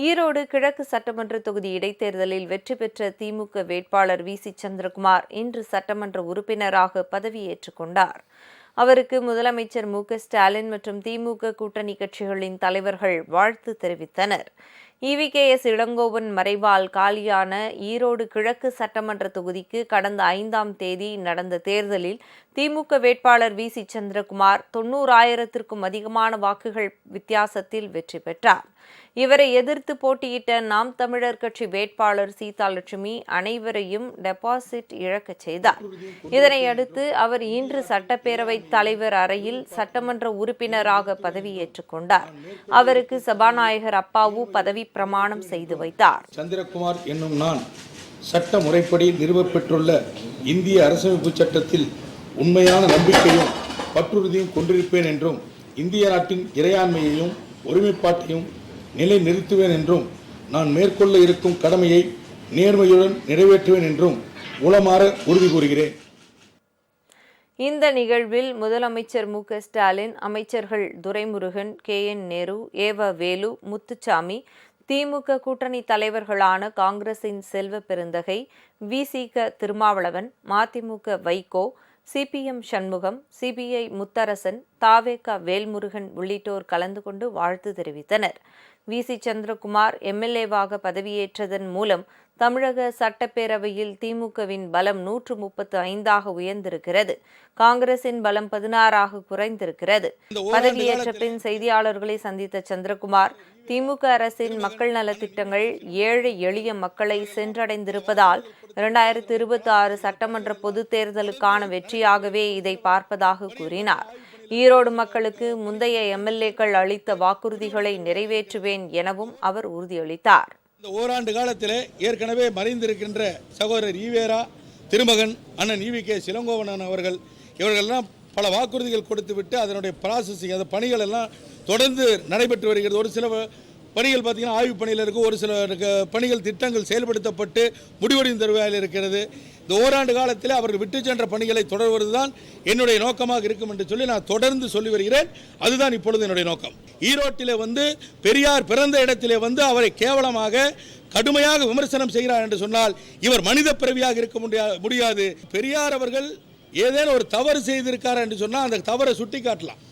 ஈரோடு கிழக்கு சட்டமன்ற தொகுதி இடைத்தேர்தலில் வெற்றி பெற்ற திமுக வேட்பாளர் வி.சி. சந்திரகுமார் இன்று சட்டமன்ற உறுப்பினராக பதவியேற்றுக் கொண்டார். அவருக்கு முதலமைச்சர் மு.க.ஸ்டாலின் மற்றும் திமுக கூட்டணி கட்சிகளின் தலைவர்கள் வாழ்த்து தெரிவித்தனர். ஈ.வி.கே.எஸ். இளங்கோவன் மறைவால் காலியான ஈரோடு கிழக்கு சட்டமன்ற தொகுதிக்கு கடந்த 5ஆம் தேதி நடந்த தேர்தலில் திமுக வேட்பாளர் வி.சி. சந்திரகுமார் 90,000க்கும் அதிகமான வாக்குகள் வித்தியாசத்தில் வெற்றி பெற்றார். இவரை எதிர்த்து போட்டியிட்ட நாம் தமிழர் கட்சி வேட்பாளர் சீதாலட்சுமி அனைவரையும் டெபாசிட் இழக்கச் செய்தார். இதனையடுத்து அவர் இன்று சட்டப்பேரவை தலைவர் அறையில் சட்டமன்ற உறுப்பினராக பதவியேற்றுக் கொண்டார். அவருக்கு சபாநாயகர் அப்பாவு பதவி பிரமாணம் செய்து வைத்தார். சந்திரகுமார் என்னும் நான் சட்ட முறைப்படி நிறுவப்பெற்றுள்ள இந்திய அரசமைப்பு சட்டத்தில் உண்மையான நம்பிக்கையும் பற்றுறுதியும் கொண்டிருப்பேன் என்றும் இந்திய நாட்டின் இறையாண்மையையும் ஒருமைப்பாட்டையும் நிலை நிறுத்துவேன் என்றும் நான் மேற்கொள்ள இருக்கும் கடமையை நேர்மையுடன் நிறைவேற்றுவேன் என்றும் உளமாற உறுதி கூறுகிறேன். இந்த நிகழ்வில் முதலமைச்சர் மு.க.ஸ்டாலின், அமைச்சர்கள் துரைமுருகன், கே.என். நேரு, ஏவ வேலு, முத்துசாமி, திமுக கூட்டணி தலைவர்களான காங்கிரசின் செல்வ பெருந்தகை, வி.சி.க. திருமாவளவன், மதிமுக வைகோ, சி.பி.எம். சண்முகம், சி.பி.ஐ. முத்தரசன், த.வே.க. வேல்முருகன் உள்ளிட்டோர் கலந்து கொண்டு வாழ்த்து தெரிவித்தனர். வி.சி. சந்திரகுமார் எம்.எல்.ஏவாக பதவியேற்றதன் மூலம் தமிழக சட்டப்பேரவையில் திமுகவின் பலம் 135ஆக உயர்ந்திருக்கிறது. காங்கிரசின் பலம் 16ஆக குறைந்திருக்கிறது. பதவியேற்ற பின் செய்தியாளர்களை சந்தித்த சந்திரகுமார், திமுக அரசின் மக்கள் நலத்திட்டங்கள் ஏழை எளிய மக்களை சென்றடைந்திருப்பதால் 2026 சட்டமன்ற பொதுத் தேர்தலுக்கான வெற்றியாகவே இதை பார்ப்பதாக கூறினார். ஈரோடு மக்களுக்கு முந்தைய எம்.எல்.ஏக்கள் அளித்த வாக்குறுதிகளை நிறைவேற்றுவேன் எனவும் அவர் உறுதியளித்தார். இந்த ஓராண்டு காலத்தில் ஏற்கனவே மறைந்திருக்கின்ற சகோதரர் ஈவேரா திருமகன், அண்ணன் ஈ.வி.கே.எஸ். இளங்கோவன் அவர்கள் இவர்களெல்லாம் பல வாக்குறுதிகள் கொடுத்துவிட்டு அதனுடைய ப்ராசஸிங் அந்த பணிகள் எல்லாம் தொடர்ந்து நடைபெற்று வருகிறது. ஒரு சில பணிகள் பார்த்தீங்கன்னா ஆய்வு பணியில் இருக்குது, ஒரு சில பணிகள் திட்டங்கள் செயல்படுத்தப்பட்டு முடிவடைந்த தருவாயில் இருக்கிறது. இந்த ஓராண்டு காலத்தில் அவர்கள் விட்டு சென்ற பணிகளை தொடர்வதுதான் என்னுடைய நோக்கமாக இருக்கும் என்று சொல்லி நான் தொடர்ந்து சொல்லி வருகிறேன். அதுதான் இப்பொழுது என்னுடைய நோக்கம். ஈரோட்டிலே பெரியார் பிறந்த இடத்திலே அவரை கேவலமாக கடுமையாக விமர்சனம் செய்கிறார் என்று சொன்னால் இவர் மனித பிறவியாக இருக்க முடியாது. பெரியார் அவர்கள் ஏதேனும் ஒரு தவறு செய்திருக்கார் என்று சொன்னால் அந்த தவறை சுட்டி காட்டலாம்.